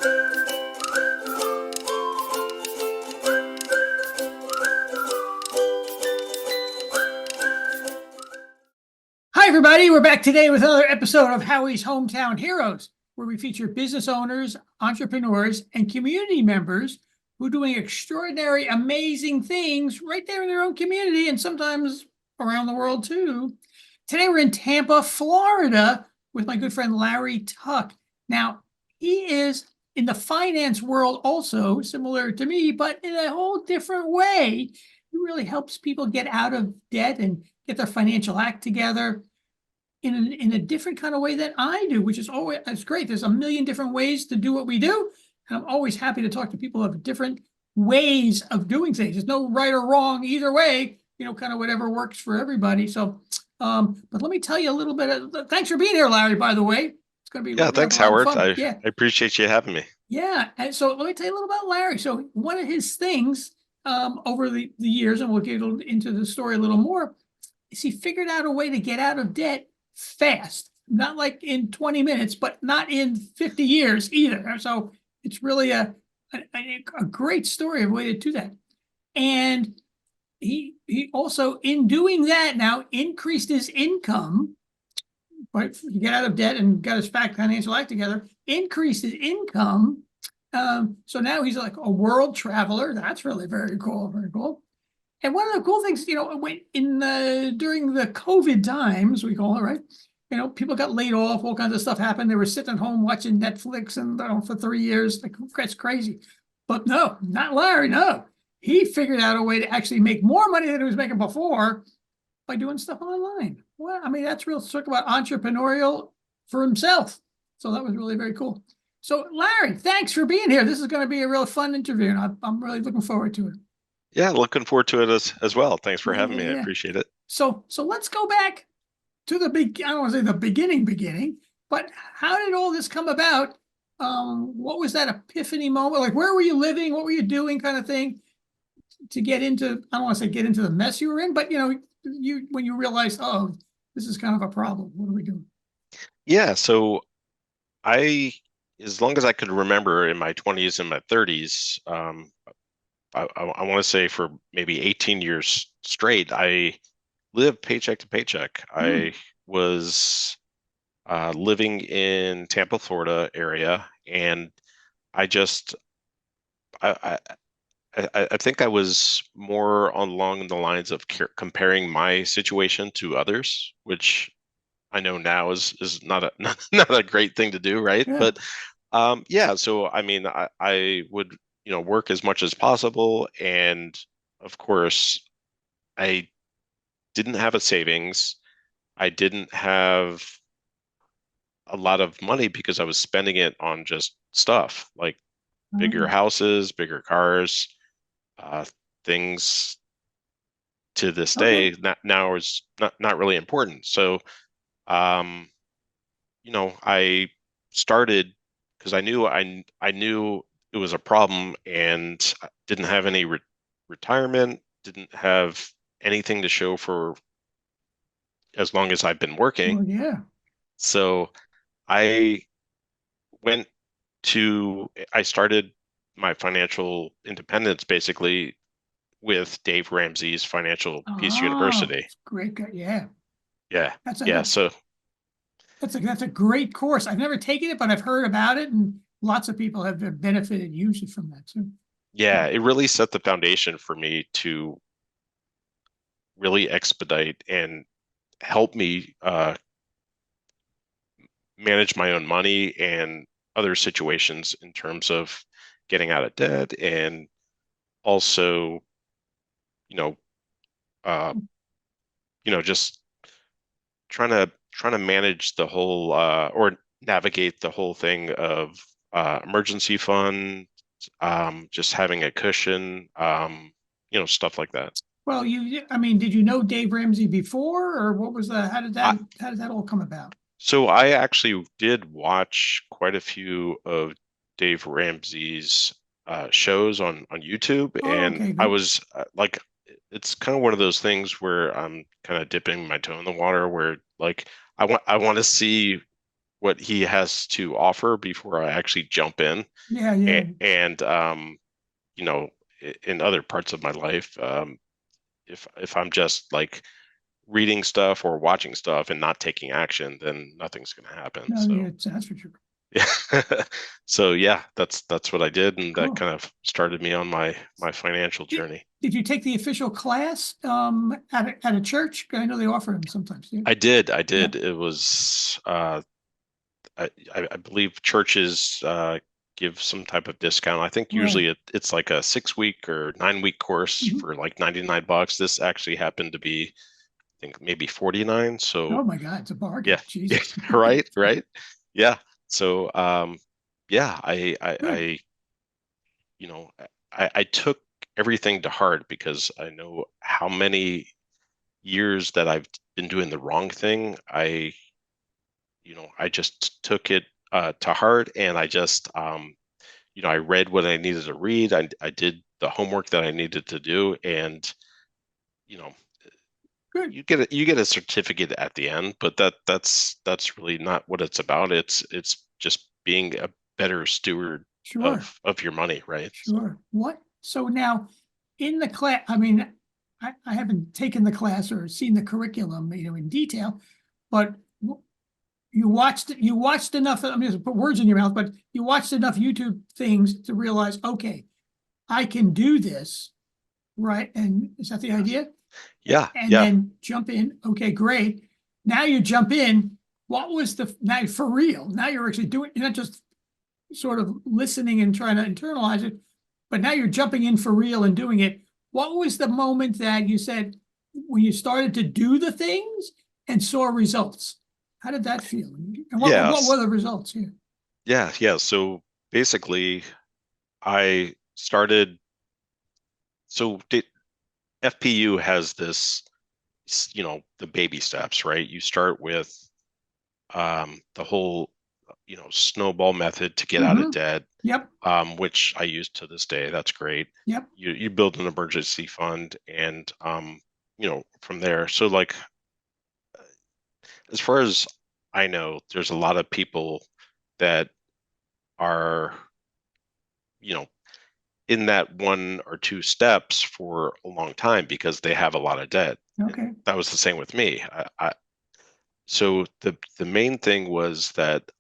Hi, everybody. We're back today with another episode of Howie's Hometown Heroes, where we feature business owners, entrepreneurs, and community members who are doing extraordinary, amazing things right there in their own community and sometimes around the world, too. Today, we're in Tampa, Florida, with my good friend Larry Tuch. Now, he is in the finance world also, similar to me, but in a whole different way. He really helps people get out of debt and get their financial act together in a different kind of way than I do, which is always, it's great. There's a million different ways to do what we do. And I'm always happy to talk to people of different ways of doing things. There's no right or wrong either way, kind of whatever works for everybody. So, but let me tell you a little bit thanks for being here, Larry, by the way. It's going to be Yeah, a thanks, lot of Howard. fun. I Yeah. I appreciate you having me. Yeah. And so let me tell you a little about Larry. So one of his things over the years, and we'll get into the story a little more, is he figured out a way to get out of debt fast, not like in 20 minutes, but not in 50 years either. So it's really a great story of a way to do that. And he also, in doing that, now increased his income, right? To get out of debt and got his financial act together, increased his income. So now he's like a world traveler. That's really very cool. Very cool. And one of the cool things, when during the COVID times, we call it, right? People got laid off, all kinds of stuff happened. They were sitting at home watching Netflix and for 3 years. Like, that's crazy. But no, not Larry. No, he figured out a way to actually make more money than he was making before by doing stuff online. Well, I mean, that's real talk about entrepreneurial for himself. So that was really very cool. So Larry, thanks for being here. This is going to be a real fun interview, and I'm really looking forward to it. Yeah, looking forward to it as well. Thanks for having me. I Yeah. appreciate it. So let's go back to the I don't want to say the beginning, but how did all this come about? What was that epiphany moment? Like, where were you living? What were you doing, kind of thing, to get into? I don't want to say get into the mess you were in, but when you realized, oh, this is kind of a problem. What are we doing? Yeah, so I, as long as I could remember in my 20s and my 30s, I want to say for maybe 18 years straight, I lived paycheck to paycheck. I was living in Tampa, Florida area, and I just I, I think I was more along the lines of comparing my situation to others, which I know now is not a not a great thing to do, right? Yeah. But yeah, so I mean, I would work as much as possible, and of course, I didn't have a savings. I didn't have a lot of money because I was spending it on just stuff like bigger houses, bigger cars, uh, things to this day now is not really important. So, um, I started because I knew it was a problem and I didn't have any retirement, didn't have anything to show for as long as I've been working. Well, yeah. So I went I started my financial independence basically with Dave Ramsey's Financial Peace University. Great guy. Yeah. Yeah. That's Yeah. So that's a great course. I've never taken it, but I've heard about it, and lots of people have benefited hugely from that too. yeah, it really set the foundation for me to really expedite and help me manage my own money and other situations in terms of getting out of debt and also, you know, uh, just trying to manage the whole or navigate the whole thing of emergency fund, just having a cushion, stuff like that. Well, I mean, did you know Dave Ramsey before, or what was that? I, How did that all come about? so I actually did watch quite a few of Dave Ramsey's shows on YouTube, Oh, and okay, I good. was like, it's kind of one of those things where I'm kind of dipping my toe in the water, where like I want to see what he has to offer before I actually jump in. Yeah, yeah. And you know, in other parts of my life, if I'm just like reading stuff or watching stuff and not taking action, then nothing's going to happen. No, So yeah, that's for sure. yeah, so yeah, that's what I did, and that Cool. kind of started me on my financial Did, journey. did you take the official class at a church? I know they offer them sometimes. Yeah. I Yeah. did. It was I believe churches give some type of discount. I think Right. usually it's like a 6 week or 9 week course Mhm. for like $99. This actually happened to be, I think maybe 49. Oh So my God, it's a yeah, bargain. Jesus. right, right. Yeah. So yeah, Good. you know, I took everything to heart because I know how many years that I've been doing the wrong thing. I just took it to heart, and I just I read what I needed to read. I did the homework that I needed to do, and you know, Good. you get a certificate at the end, but that's really not what it's about. It's just being a better steward Sure. of your money, right? So Sure. What? So now in the class, I mean, I haven't taken the class or seen the curriculum, in detail, but you watched enough, I mean, to put words in your mouth, but you watched enough YouTube things to realize, okay, I can do this, right? And is that the yes. idea? Yeah, And yeah. then jump in. Okay, great. Now you jump in. What was now for real? Now you're actually doing, you're not just sort of listening and trying to internalize it, but now you're jumping in for real and doing it. What was the moment that you said when you started to do the things and saw results? How did that feel? And what Yes. were the results here? Yeah, yeah. So basically I started so did, FPU has this, the baby steps, right? You start with the whole, snowball method to get out of Mm-hmm. debt, Yep. which I use to this day. That's great. Yep. You build an emergency fund, and from there. So like, as far as I know, there's a lot of people that are, you know, in that one or two steps for a long time because they have a lot of debt. And Okay. that was the same with me. So the main thing was that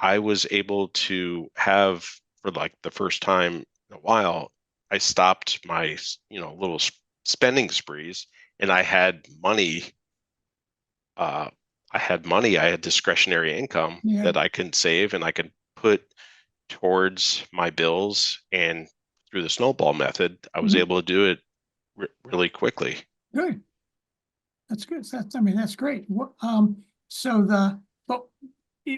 I was able to have, for like the first time in a while, I stopped my, little spending sprees, and uh, I had discretionary income Yeah. that I can save and I can put towards my bills. And through the snowball method, I was Mhm. able to do it really quickly. Good. That's good. I mean, that's great. So but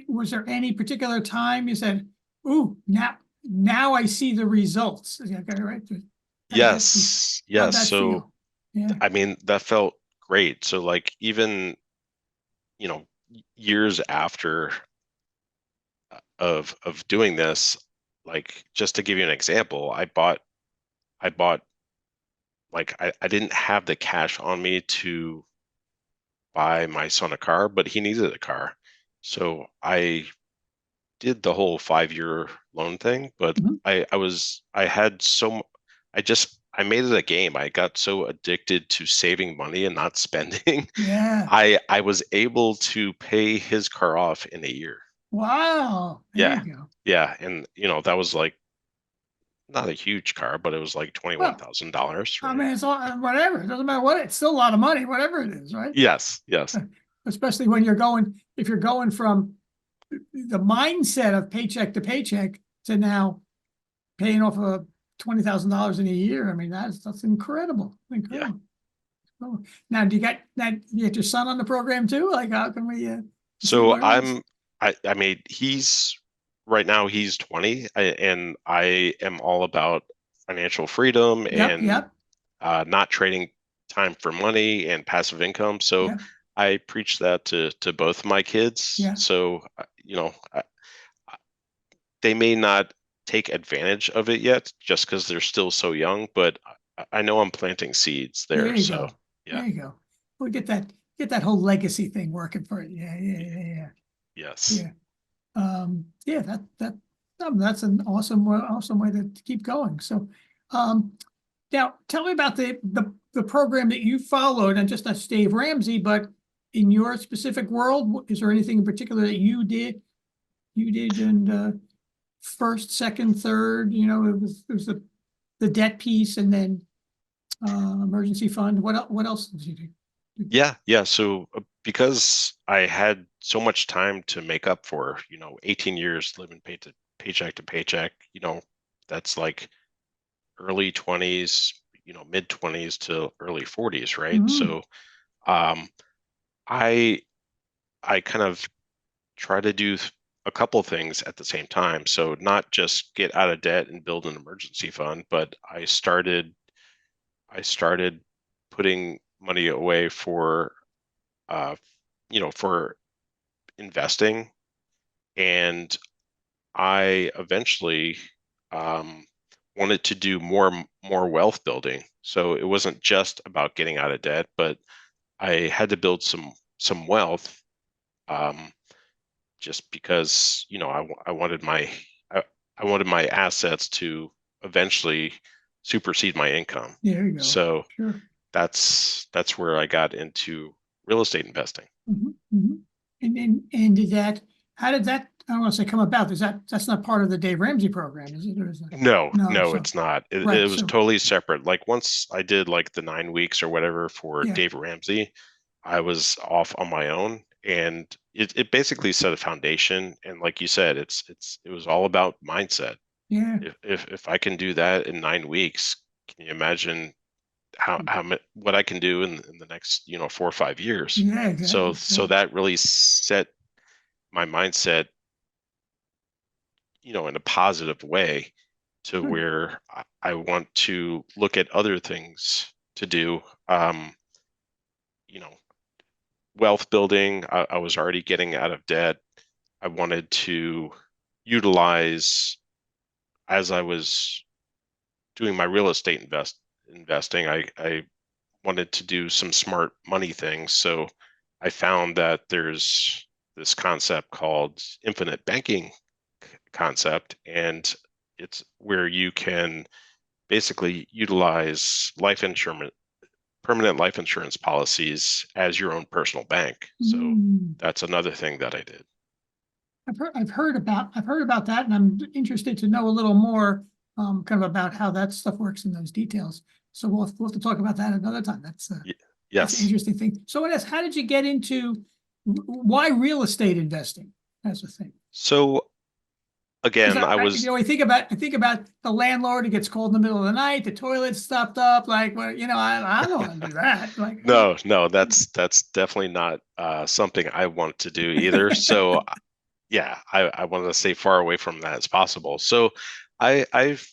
was there any particular time you said, "Ooh, now I see the results." Yeah, okay, right. How did that feel? Yes, How'd yes. that So feel? Yeah. I mean, that felt great. So like even, you know, years after of doing this, like just to give you an example, I bought like I didn't have the cash on me to buy my son a car, but he needed a car. So I did the whole 5 year loan thing, but Mhm. I had I made it a game. I got so addicted to saving money and not spending. Yeah. I was able to pay his car off in a year. Wow. There you Yeah. go. Yeah. And that was like not a huge car, but it was like Well, $21,000, I right? mean, it's all whatever. It doesn't matter what. It's still a lot of money, whatever it is, right? Yes, yes. Especially when if you're going from the mindset of paycheck to paycheck to now paying off a $20,000 in a year. I mean, that's incredible, Yeah. incredible. Oh, now, you get your son on the program too? Like, how can we, does he So learn this? I mean, right now he's 20, and I am all about financial freedom Yep, and yep, not trading time for money and passive income. So yep, I preach that to both my kids. yeah. So, they may not take advantage of it yet just because they're still so young, but I know I'm planting seeds There there. you So, go. yeah, There you go. We'll get that whole legacy thing working for you. Yeah, yeah, y- yeah, yeah. Yes. Yeah. Yeah, that's an awesome way to keep going. So, um, now tell me about the program that you followed, and just not Dave Ramsey, but in your specific world, is there anything in particular that you did? You did in first, second, third, it was the debt piece, and then emergency fund. What else did you do? Yeah, yeah. So because I had so much time to make up for, 18 years living paycheck to paycheck, that's like early 20s, mid 20s to early 40s, right? Mhm. So um I I kind of try to do a couple things at the same time. So not just get out of debt and build an emergency fund, but I started putting money away uh for investing, and I eventually um, wanted to do more wealth building. So it wasn't just about getting out of debt, but I had to build some wealth, um, just because I, I wanted my assets to eventually supersede my income. There you go. So Sure. that's where I got into real estate investing. Mhm, mhm. And did that, how did that, I don't want to say come about, that's not part of the Dave Ramsey program, is it, or is it? No, No, no, so, it's not. It right, was so, totally separate. Like once I did like the 9 weeks or whatever for yeah, Dave Ramsey, I was off on my own, and it basically set a foundation. And like you said, it was all about mindset. yeah, If I can do that in 9 weeks, can you imagine what I can do in the next 4 or 5 years? yeah, So exactly, so yeah, that really set my mindset, in a positive way, to good, where I want to look at other things to do. Um, you know, Wealth building. I was already getting out of debt. I wanted to utilize, as I was doing my real estate investing. I wanted to do some smart money things. So I found that there's this concept called infinite banking concept, and it's where you can basically utilize permanent life insurance policies as your own personal bank. So mm. that's another thing that I did. I've heard about that, and I'm interested to know a little more, kind of about how that stuff works in those details. So we'll have to talk about that another time. Y- That's an Yes. interesting thing. So it is, how did you get into, why real estate investing as a thing? So Because again, I think about the landlord who gets called in the middle of the night, the toilet's stopped up, like, well, I don't want to do that. Like, no, no, that's definitely not something I want to do either. So yeah, I want to stay far away from that as possible. So I've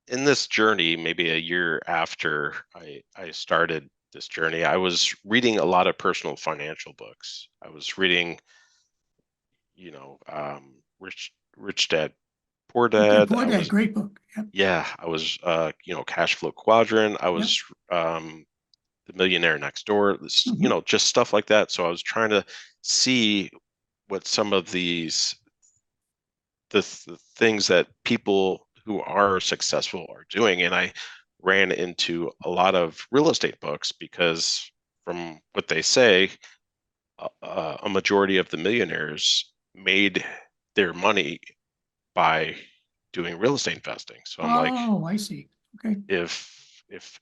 in this journey, maybe a year after I started this journey, I was reading a lot of personal financial books. I was reading, Rich Dad, Poor okay, Dad. Poor Dad, great book. Yep, Yeah, I was, Cash Flow Quadrant. I yep. was, The Millionaire Next Door, Mhm. just stuff like that. So I was trying to see what some of the things that people who are successful are doing. And I ran into a lot of real estate books because, from what they say, a majority of the millionaires made their money by doing real estate investing. So I'm like, Oh, I see. Okay. if if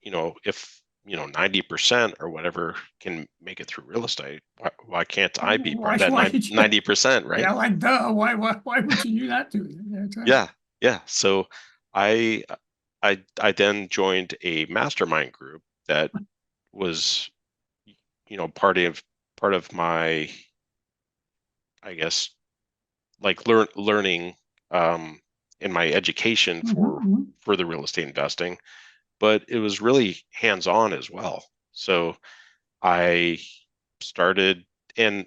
90% or whatever can make it through real estate, why can't I be part of that Why did you? 90%, right? Yeah, like, duh. Why would you do that to it? Yeah, that's right. Yeah, yeah. So I I then joined a mastermind group that was, part of my, I guess, like learning, in my education Mhm, mhm. for the real estate investing, but it was really hands-on as well. So I started, and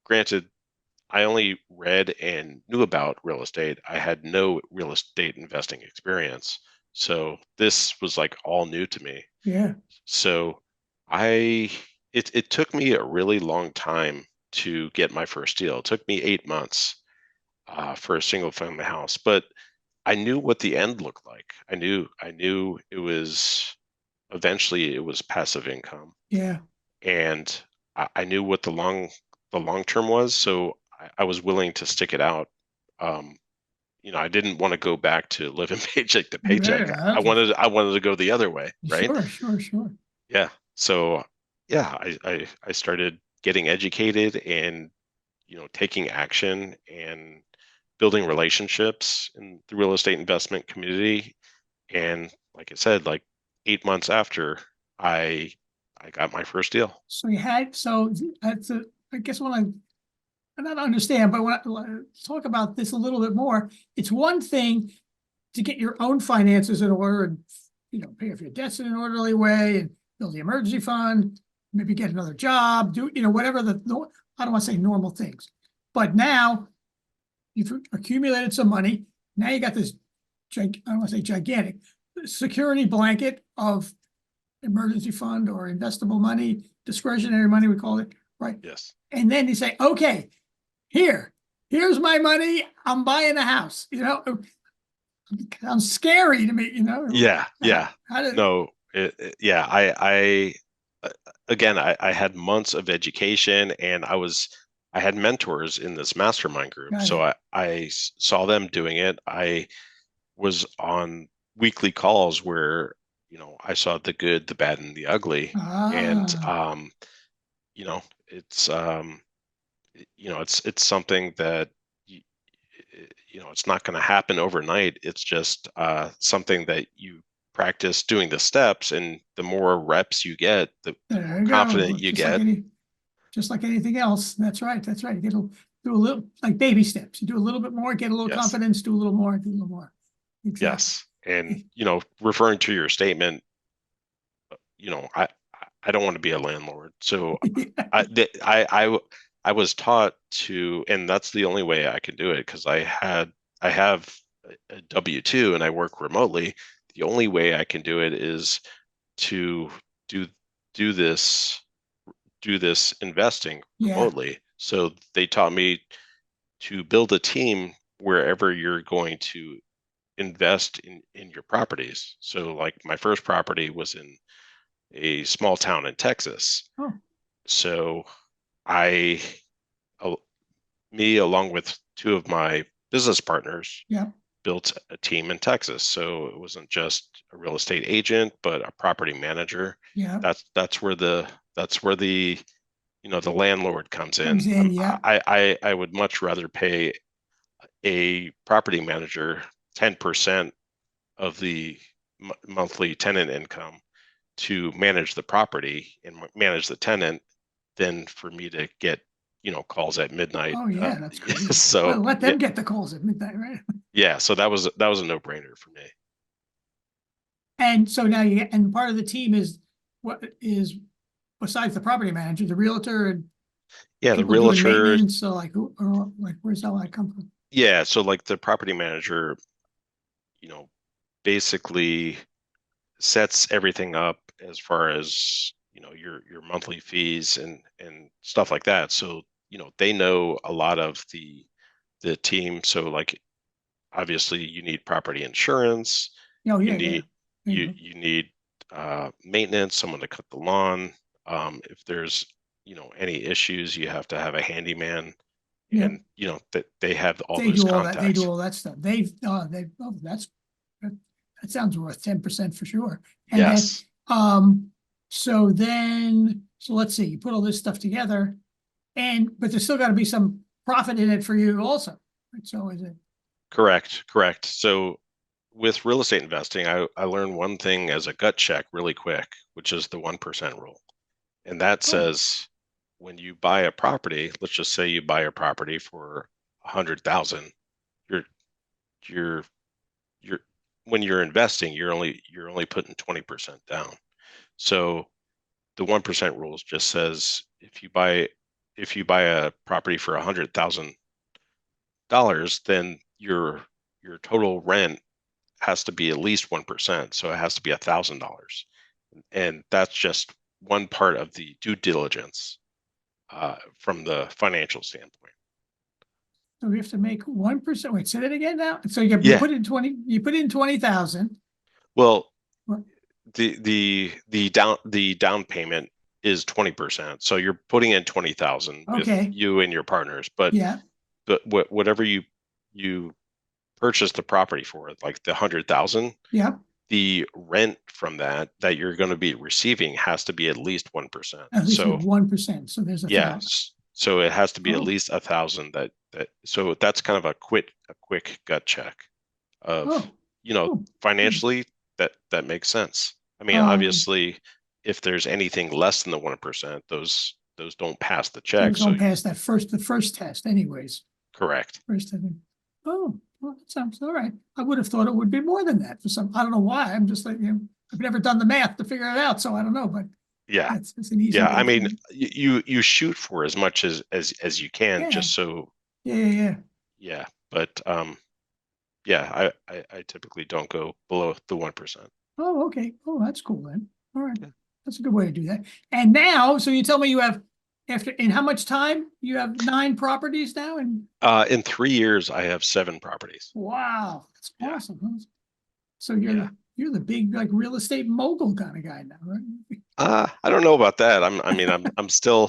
granted, I only read and knew about real estate. I had no real estate investing experience. So this was like all new to me. Yeah. So I it took me a really long time to get my first deal. It took me 8 months for a single family house, but I knew what the end looked like. I knew it was eventually it was passive income, Yeah. and I knew what the long term was, so I was willing to stick it out. Um, I didn't want to go back to living paycheck to paycheck. Yeah. I wanted to go the other way, right? Sure, sure, sure. Yeah. So yeah, I started getting educated and taking action and building relationships in the real estate investment community. And like I said, like 8 months after, I I got my first deal. So you had, so that's a, I guess when I not understand, but when I talk about this a little bit more, it's one thing to get your own finances in order and, pay off your debts in an orderly way and build the emergency fund, maybe get another job, do, whatever I don't want to say normal things. But now you've accumulated some money. Now you got this, I don't want to say gigantic security blanket of emergency fund or investable money, discretionary money, we call it, right? Yes. And then you say, okay, here's my money. I'm buying a house. Sounds scary to me. Yeah. Yeah. How did? No. Yeah. Uh, again, I had months of education, and I had mentors in this mastermind group, Got so it. I saw them doing it. I was on weekly calls where I saw the good, the bad, and the ugly, and Ah, you know it's it's something that it's not going to happen overnight. It's just something that you practice doing the steps, and the more reps you get, the more there you confident go. you get. Just like anything else. That's right. That's right. You do a little like baby steps. You do a little bit more, get a little Yes, confidence, do a little more, do a little more. Exactly. yes, and referring to your statement, you know, I I don't want to be a landlord, so I th- I was taught to, and that's the only way I can do it because I have a W-2 and I work remotely. The only way I can do it is to do do this do this investing Yeah. remotely. So they taught me to build a team wherever you're going to invest in your properties. So like my first property was in a small town in Texas. Oh, So I uh, me along with two of my business partners yeah. built a team in Texas. So it wasn't just a real estate agent, but a property manager. Yeah. That's where the the landlord comes in. Comes in. Yeah. I would much rather pay a property manager 10% of the monthly tenant income to manage the property and manage the tenant than for me to get calls at midnight. Oh, yeah. That's crazy. So Well, let yeah, them get the calls at midnight, right? yeah. So that was a no-brainer for me. And so now and part of the team is what is besides the property manager, the realtor and Yeah, the people doing realtor. maintenance. So like, who or like, where's all that come from? Yeah, so like the property manager, you know, basically sets everything up as far as your monthly fees and stuff like that. So they know a lot of the team. So like obviously you need property insurance, Oh, you yeah, yeah. need There you you go. you need maintenance, someone to cut the lawn. If there's any issues, you have to have a handyman, Yeah. and that they have all They those do all that. They do contacts. all that stuff. Oh, that, that sounds worth 10% for sure. And then, Yes, so let's see, you put all this stuff together but there's still got to be some profit in it for you also. Right? So is it, correct. So with real estate investing, I learned one thing as a gut check really quick, which is the 1% rule. And that oh, says when you buy a property, let's just say you buy a property for 100,000, you're you're you're when you're investing, you're only putting 20% down. So the 1% rules just says if you buy a property for $100,000, then your total rent has to be at least 1%. So it has to be $1,000. And that's just one part of the due diligence. from the financial standpoint. So we have to make 1%. Wait, say that again now. So you Yeah. put in 20,000. Well, What? the down payment is 20%. So you're putting in 20,000 with Okay. you and your partners, but Yeah. whatever you purchase the property for, like the 100,000, Yeah. the rent from that you're going to be receiving has to be at least 1%. At least So 1%. So there's yeah, 1,000. so it has to be at Oh, least 1,000 so that's kind of a quick gut check of, oh, oh. financially that makes sense. I mean, Um, obviously, if there's anything less than the 1%, those don't pass the check. those So don't pass the first test anyways. correct. First, I think, oh, well, that sounds all right. I would have thought it would be more than that for some, I don't know why. I'm just like, I've never done the math to figure it out, so I don't know, but Yeah. it's an easy Yeah. way I to mean, do it. you shoot for as much as you can, Yeah, just so yeah. yeah. But yeah, I typically don't go below the 1%. Oh, okay. Oh, that's cool then. All right. That's a good way to do that. And now, so you tell me you have, in how much time? You have 9 properties now? And In 3 years, I have 7 properties. wow, that's Yeah. awesome. So Yeah. you're the big like real estate mogul kind of guy now, right? I don't know about that. I'm still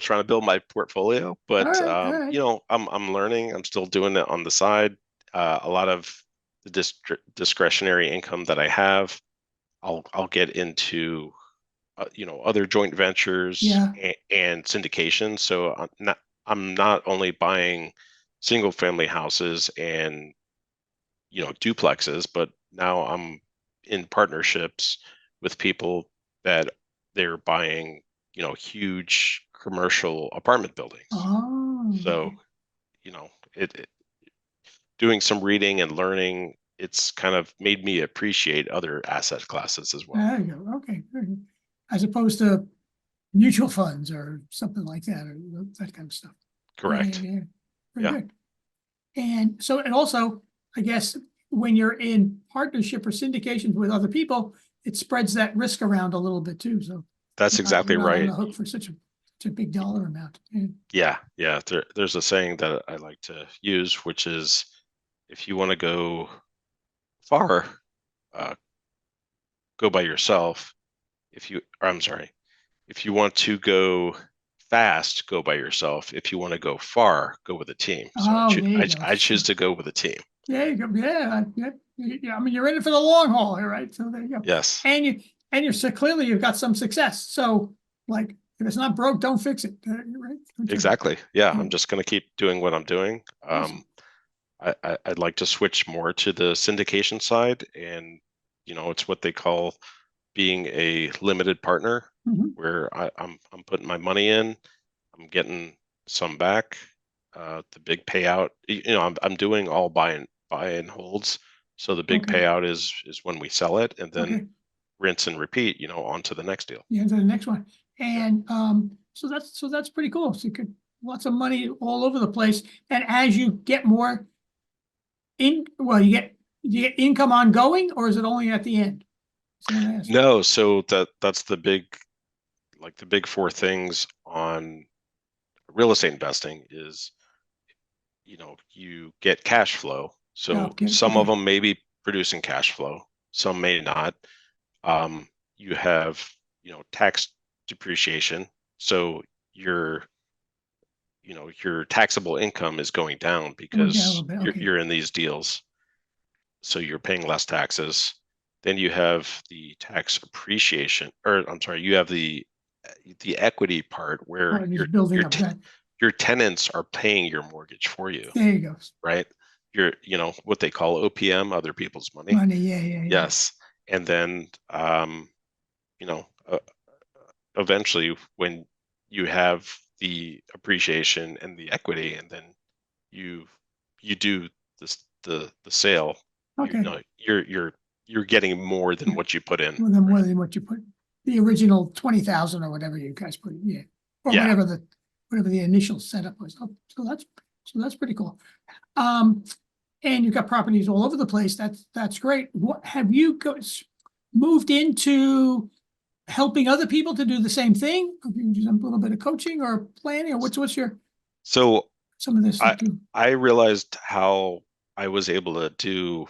trying to build my portfolio, All but right, all right. I'm learning. I'm still doing it on the side. A lot of the discretionary income that I have, I'll get into other joint ventures Yeah. and syndication. So I'm not only buying single family houses and duplexes, but now I'm in partnerships with people that they're buying, huge commercial apartment buildings. Oh, So, it doing some reading and learning, it's kind of made me appreciate other asset classes as well. there you go. Okay, very good. As opposed to mutual funds or something like that, or that kind of stuff. Correct. Yeah. Very Yeah. good. And so, and also, I guess when you're in partnership or syndications with other people, it spreads that risk around a little bit too. So That's exactly you're not on right. the hook for such a big dollar amount. Yeah. Yeah. There's a saying that I like to use, which is if you want to go far, uh, go by yourself. I'm sorry, if you want to go fast, go by yourself. If you want to go far, go with a team. So Oh, there you go. I choose to go with a team. There you go. Yeah. I mean, you're in it for the long haul here, right? So there you go. Yes, And you're so clearly you've got some success. So like, if it's not broke, don't fix it. Right? exactly. Yeah, Yeah. I'm just going to keep doing what I'm doing. Awesome. I'd like to switch more to the syndication side, and it's what they call being a limited partner, Mhm. where I'm putting my money in, I'm getting some back. The big payout, I'm doing all buy and holds. So the big Okay. payout is when we sell it, and then Okay. rinse and repeat, on to the next deal. Yeah, to the next one. Yeah. And so that's pretty cool. So you could lots of money all over the place. And as you get more you get income ongoing, or is it only at the end? Someone asked. No, so that's the big four things on real estate investing is, you get cash flow. Yeah, So okay, some of okay. them may be producing cash flow, some may not. You have, tax depreciation. So your taxable income is going down Going down a because little bit. you're Okay. you're in these deals. So you're paying less taxes. Then you have the tax appreciation, or I'm sorry, you have the equity part All where right, just building up that. your tenants are paying your mortgage for you, There you go. right? What they call OPM, other people's money. Money. Yeah. Yes. And then, you know, uh, eventually when you have the appreciation and the equity, and then you do this, the sale, Okay. you're getting more than Yeah. what you put in. Well, then more Right? than what you put, the original 20,000 or whatever you guys put, yeah, or Yeah. whatever the initial setup was. Oh, so that's pretty cool. And you've got properties all over the place. That's great. What have you moved into helping other people to do the same thing? Or do you do a little bit of coaching or planning, or what's your So some of this I stuff too? I realized how I was able to do,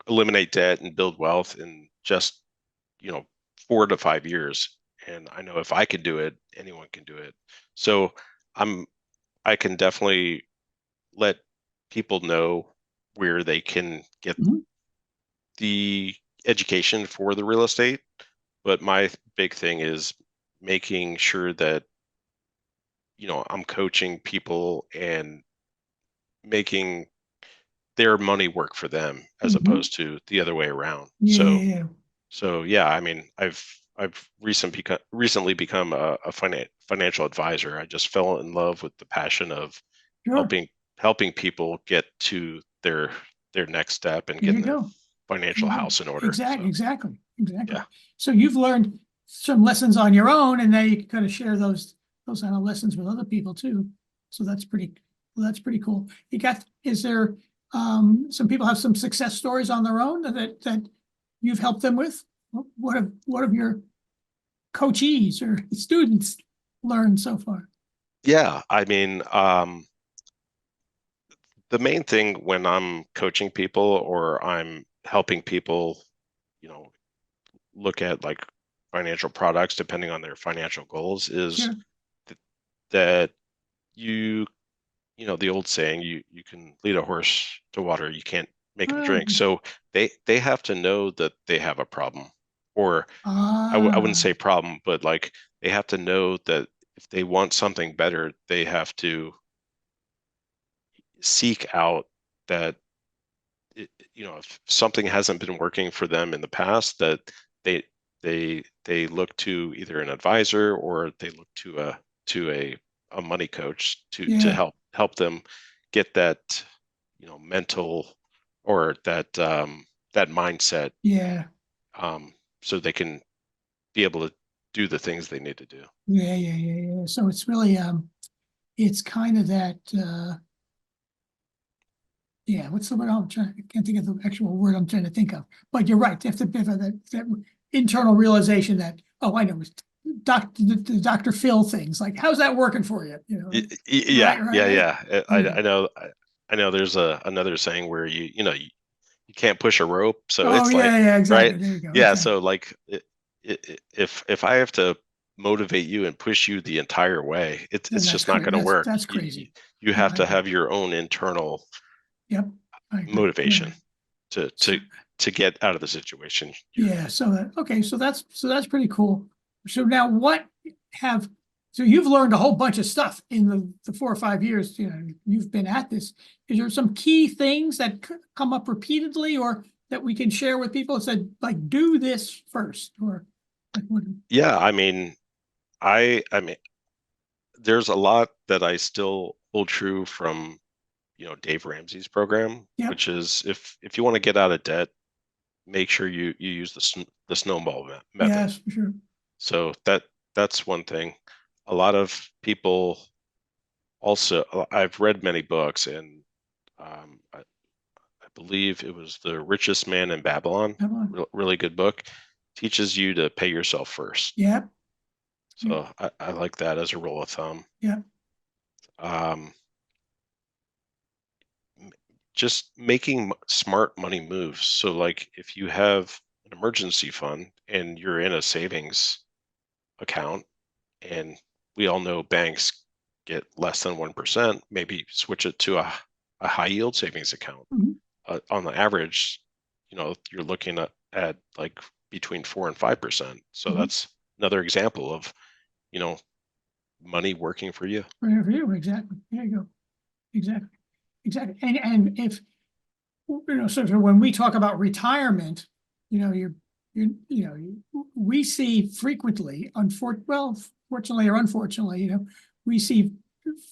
eliminate debt and build wealth in just, 4 to 5 years. And I know if I can do it, anyone can do it. So I'm I can definitely let people know where they can get Mhm. the education for the real estate. But my big thing is making sure that, I'm coaching people and making their money work for them as Mhm. opposed to the other way around. Yeah, So, yeah, yeah. so yeah, I mean, I've recently become a financial advisor. I just fell in love with the passion of Sure. helping people get to their next step and There you getting their go. There financial you go. house in order. Exactly, So, exactly, exactly. yeah. So you've learned some lessons on your own, and now you can kind of share those kind of lessons with other people too. So that's pretty cool. Is there some people have some success stories on their own that you've helped them with? What have your coachees or students learned so far? Yeah, I mean, the main thing when I'm coaching people or I'm helping people, you know, look at like financial products depending on their financial goals is Sure. th- that you the old saying, you can lead a horse to water, you can't make him drink. So they have to know that they have a problem, or I wouldn't Ah, say problem, but like they have to know that if they want something better, they have to seek out that if something hasn't been working for them in the past, that they they look to either an advisor or they look to a money coach to yeah, help them get that mental or that mindset, yeah, um, so they can be able to do the things they need to do. yeah, yeah, yeah, yeah. So it's really it's kind of that yeah, what's the word I'm trying, I can't think of the actual word I'm trying to think of. But you're right, if that internal realization that, oh, I know, it's the Dr. Phil things, like, how's that working for you? Yeah, Right, right, yeah, right. yeah. Yeah. I know. I know. There's another saying where you can't push a rope, so Oh, it's like, yeah, yeah, right? exactly. There you go. Yeah, Exactly. so like if I have to motivate you and push you the entire way, Then it's that's just not crazy. going to work. That's You crazy. you No, have I to agree. have your own internal Yep, I agree. I motivation agree. to So, to to get out of the situation you're yeah, in. so okay, so that's pretty cool. So now have so you've learned a whole bunch of stuff in the 4 or 5 years, you've been at this. Is there some key things that come up repeatedly or that we can share with people that said, like, do this first, or like what? Yeah, I mean, I mean, there's a lot that I still hold true from Dave Ramsey's program, Yep, which is if you want to get out of debt, make sure you use the snowball method. yes, for sure. So that's one thing. A lot of people also, I've read many books, and I believe it was The Richest Man in Babylon, Come on. really good book, teaches you to pay yourself first. Yep, yep, So I like that as a rule of thumb. yep. Um, just making smart money moves. So like if you have an emergency fund and you're in a savings account, and we all know banks get less than 1%, maybe switch it to a high yield savings account. Mhm. On the average, you're looking at like between 4 and 5%. So Mhm. that's another example of, you know, money working for you. Right for you, exactly. There you go. Exactly. Exactly. And if so when we talk about retirement, we see frequently, fortunately or unfortunately, we see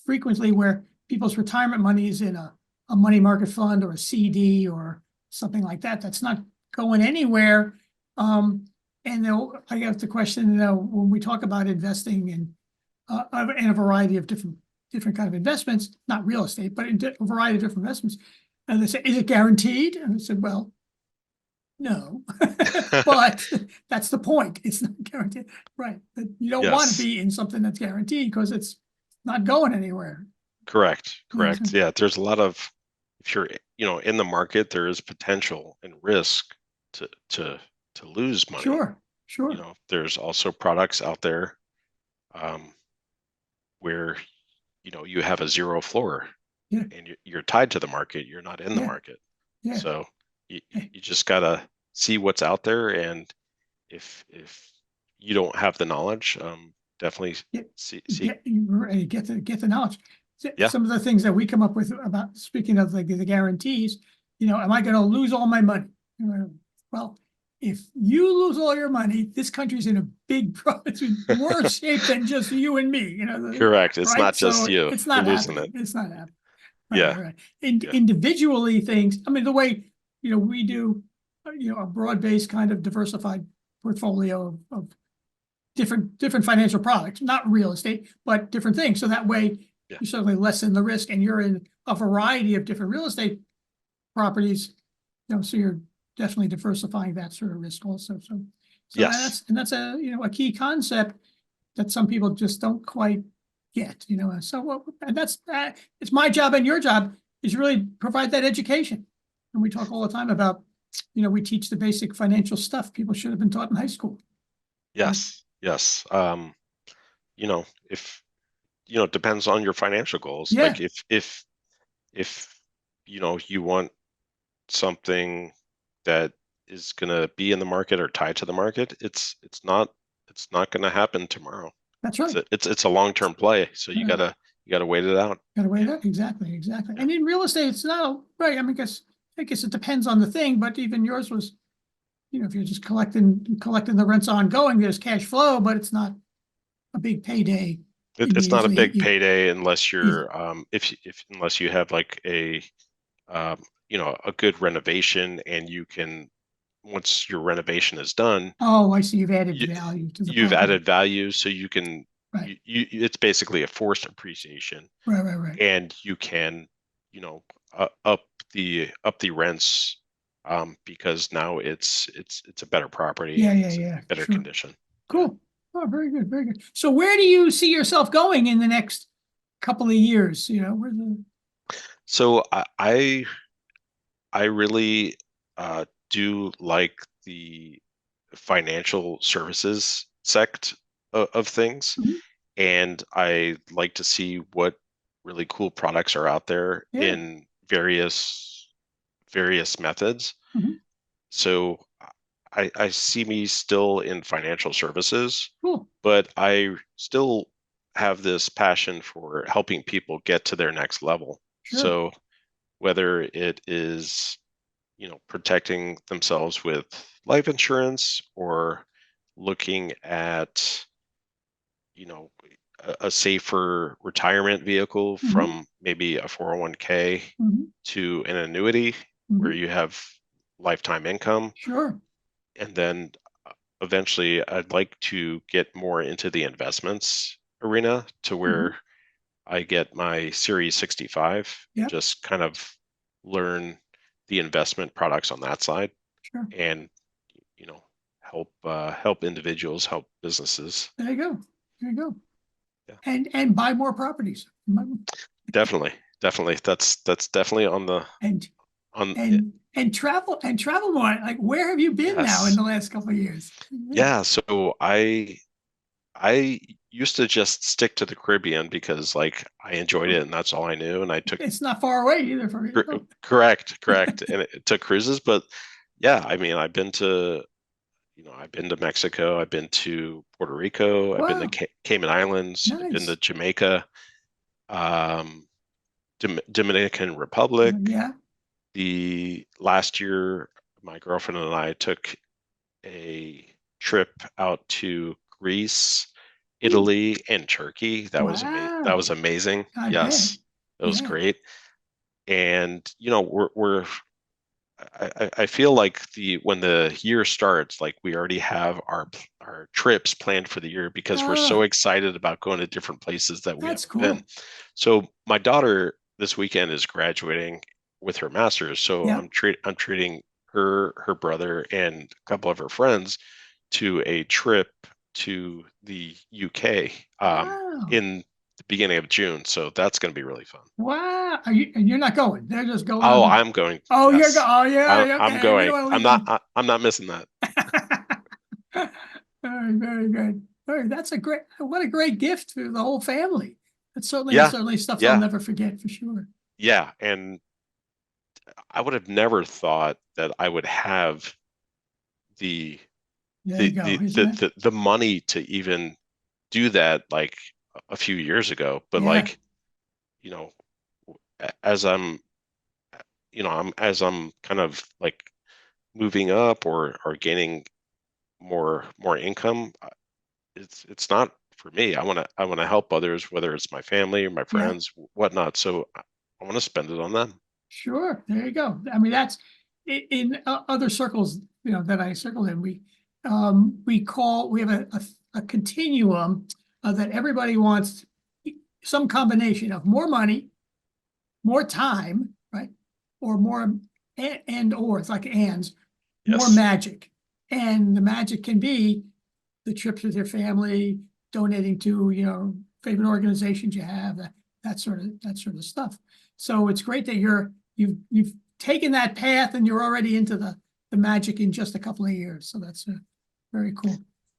frequently where people's retirement money is in a money market fund or a CD or something like that. That's not going anywhere. And I have the question, when we talk about investing in a variety of different kind of investments, not real estate, but in a variety of different investments. And they say, is it guaranteed? And I said, well, No, but that's the point. It's not guaranteed, right? But you don't want to Yes, be in something that's guaranteed because it's not going anywhere. correct, You know, so, correct. Yeah, there's a lot of, if you're, in the market, there is potential and risk to to to lose money. sure, sure. There's also products out there um, where, you have a zero floor Yeah, and you're tied to the market. You're not in the yeah, market. yeah. So you, Yeah. you just gotta see what's out there. And if you don't have the knowledge, definitely Get see. get the knowledge. Yeah, Some of the things that we come up with about speaking of like the guarantees, am I going to lose all my money? Well, if you lose all your money, this country's in a big it's in worse shape than just you and me. correct. It's Right? not just So you. it's You're not losing happening. it. It's not happening. Right, Yeah, right, right. yeah. Individually, things. I mean, the way we do, a broad-based kind of diversified portfolio of different financial products, not real estate, but different things. So that way Yeah. you certainly lessen the risk and you're in a variety of different real estate properties. So you're definitely diversifying that sort of risk also. So Yes. that's a key concept that some people just don't quite get. So and that's it's my job and your job is really provide that education. And we talk all the time about, we teach the basic financial stuff people should have been taught in high school. Right? Yes. Yes. If it depends on your financial goals. Yeah, Like if you want something that is going to be in the market or tied to the market, it's not going to happen tomorrow. that's It's right. a long-term play, so you Right. gotta wait it out. Got to weigh And that. Exactly. Exactly. yeah, And in real estate, it's not right. I mean, I guess it depends on the thing, but even yours was, if you're just collecting the rents ongoing, there's cash flow, but it's not a big payday it's not a immediately. big payday unless You- you're if unless you have like a good renovation, and you can, once your renovation is done, oh, I see. You've added you value to the you've property. added value, so you can Right. it's basically a forced appreciation, Right. Right. Right. and you can, you know, up the rents, because now it's a better property Yeah. and Yeah. it's in Yeah. better Sure. condition. Yeah. Cool. Oh, very good. Very good. So where do you see yourself going in the next couple of years? Where the So I really do like the financial services sect of things, Mhm. and I like to see what really cool products are out there Yeah. in various methods. Mhm. So I see me still in financial services, Cool. but I still have this passion for helping people get to their next level. Sure. So whether it is, protecting themselves with life insurance, or looking at, you know, a safer retirement vehicle Mhm. from maybe a 401k Mhm. to an annuity where Mhm. you have lifetime income. Sure. And then eventually I'd like to get more into the investments arena to Mhm. where I get my Series 65 and Yep. just kind of learn the investment products on that side, Sure. and you know help individuals, help businesses. There you go. There you go. Yeah, And buy more properties. definitely. That's definitely on the And on and travel more. Like where have you been now in yes. the last couple of years? Yeah, so I used to just stick to the Caribbean because like I enjoyed it and that's all I knew, and I took It's not far away either from here. correct, and it took cruises. But yeah, I mean, I've been to Mexico, I've been to Puerto Rico, I've been to Wow. Cayman Islands, I've been to Nice. Jamaica, um, Dominican Republic. Yeah. The last year, my girlfriend and I took a trip out to Greece, Ooh, Italy, and Turkey. That was wow. amazing. I bet. Yes, it was Yeah. great. And I feel like the when the year starts, like we already have our trips planned for the year because we're so Oh, excited about going to different places that we that's haven't been. cool. So my daughter this weekend is graduating with her master's, so Yeah. I'm treating her brother and a couple of her friends to a trip to the UK Wow. in the beginning of June. So that's going to be really fun. Wow. And you're not going. They're just going Oh, on the. I'm going. Oh, you're going. Yes, Oh, yeah. I'm Okay. We don't going. want to leave them. I'm not missing that. Very, very good. Very, that's a great, what a great gift to the whole family. That's Yeah, certainly stuff they'll yeah, never forget for sure. yeah. And I would have never thought that I would have the There you go, isn't it? the money to even do that like a few years ago. But Yeah, like, you know, as I'm, as I'm kind of like moving up or gaining more income, it's not for me. I want to help others, whether it's my family or my yeah, friends, whatnot. So I want to spend it on them. sure. There you go. I mean, that's in other circles, that I circle in. We have a continuum that everybody wants some combination of more money, more time, right? Or more and or it's like ands, more Yes. magic. And the magic can be the trips with your family, donating to, favorite organizations you have, that sort of stuff. So it's great that you've taken that path and you're already into the magic in just a couple of years. So that's very cool.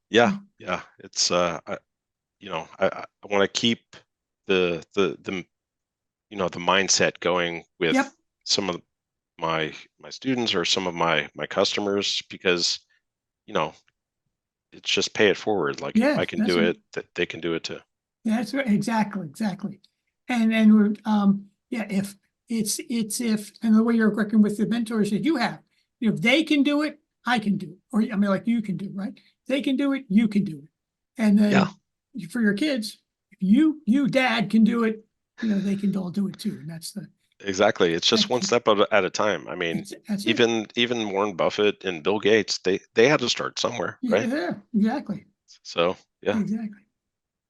Yeah. Yeah. Yeah. It's I want to keep the the mindset going with Yep. some of my students or some of my customers because you know it's just pay it forward. Like if I Yes, can that's do a it, that they can do it too. Yeah, that's right. Exactly. And we're yeah, if it's if and the way you're working with the mentors that you have, if they can do it, I can do it. Or I mean, like you can do, right? They can do it, you can do it. And Yeah, then for your kids, if you dad can do it, they can all do it too. And exactly. It's just one that's step at a time. I mean, that's it. even Warren Buffett and Bill Gates, they had to start somewhere, Yeah, right? yeah, exactly. So yeah, Exactly.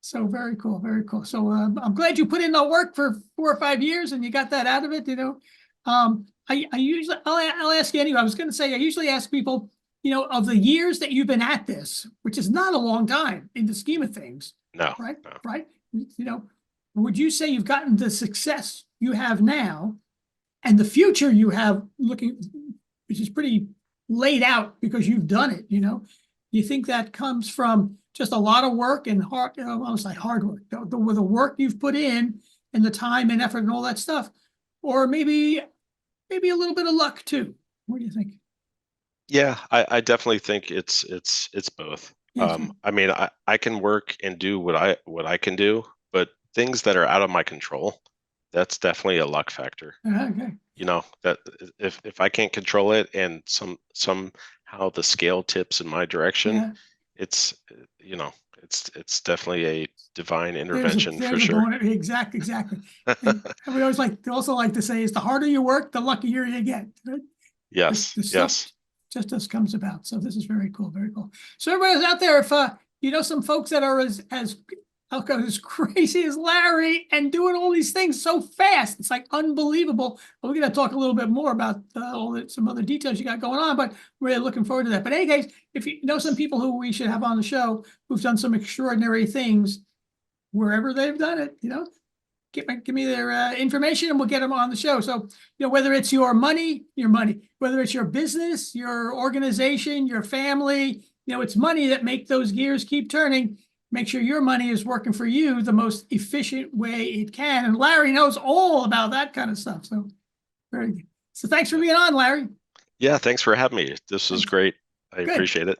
So very cool, very cool. So I'm glad you put in the work for 4 or 5 years and you got that out of it. I usually I'll ask you anyway. I was going to say I usually ask people, of the years that you've been at this, which is not a long time in the scheme of things, no, right? no. Right? Would you say you've gotten the success you have now and the future you have looking, which is pretty laid out because you've done it, you think that comes from just a lot of work and hard, almost like hard work, with the work you've put in and the time and effort and all that stuff, or maybe a little bit of luck too. What do you think? Yeah, I definitely think it's both. Yes. I mean, I can work and do what I can do, but things that are out of my control, that's definitely a luck factor. Okay. That if I can't control it and somehow the scale tips in my direction, Yeah. it's it's definitely a divine There's a intervention for there's a sure. bonus. Exactly. And we always like to say is the harder you work, the luckier you get. Right? Yes, The stuff yes. just comes about. So this is very cool, very cool. So everybody's out there, if you know some folks that are as crazy as Larry and doing all these things so fast, it's like unbelievable. But we're going to talk a little bit more about some other details you got going on, but we're really looking forward to that. But in any case, if you know some people who we should have on the show who've done some extraordinary things wherever they've done it, give me their information and we'll get them on the show. So, whether it's your money, whether it's your business, your organization, your family, it's money that make those gears keep turning. Make sure your money is working for you the most efficient way it can. And Larry knows all about that kind of stuff. So very good. So thanks for being on, Larry. Yeah, thanks for having me. This was Thanks. great. I Good. appreciate it.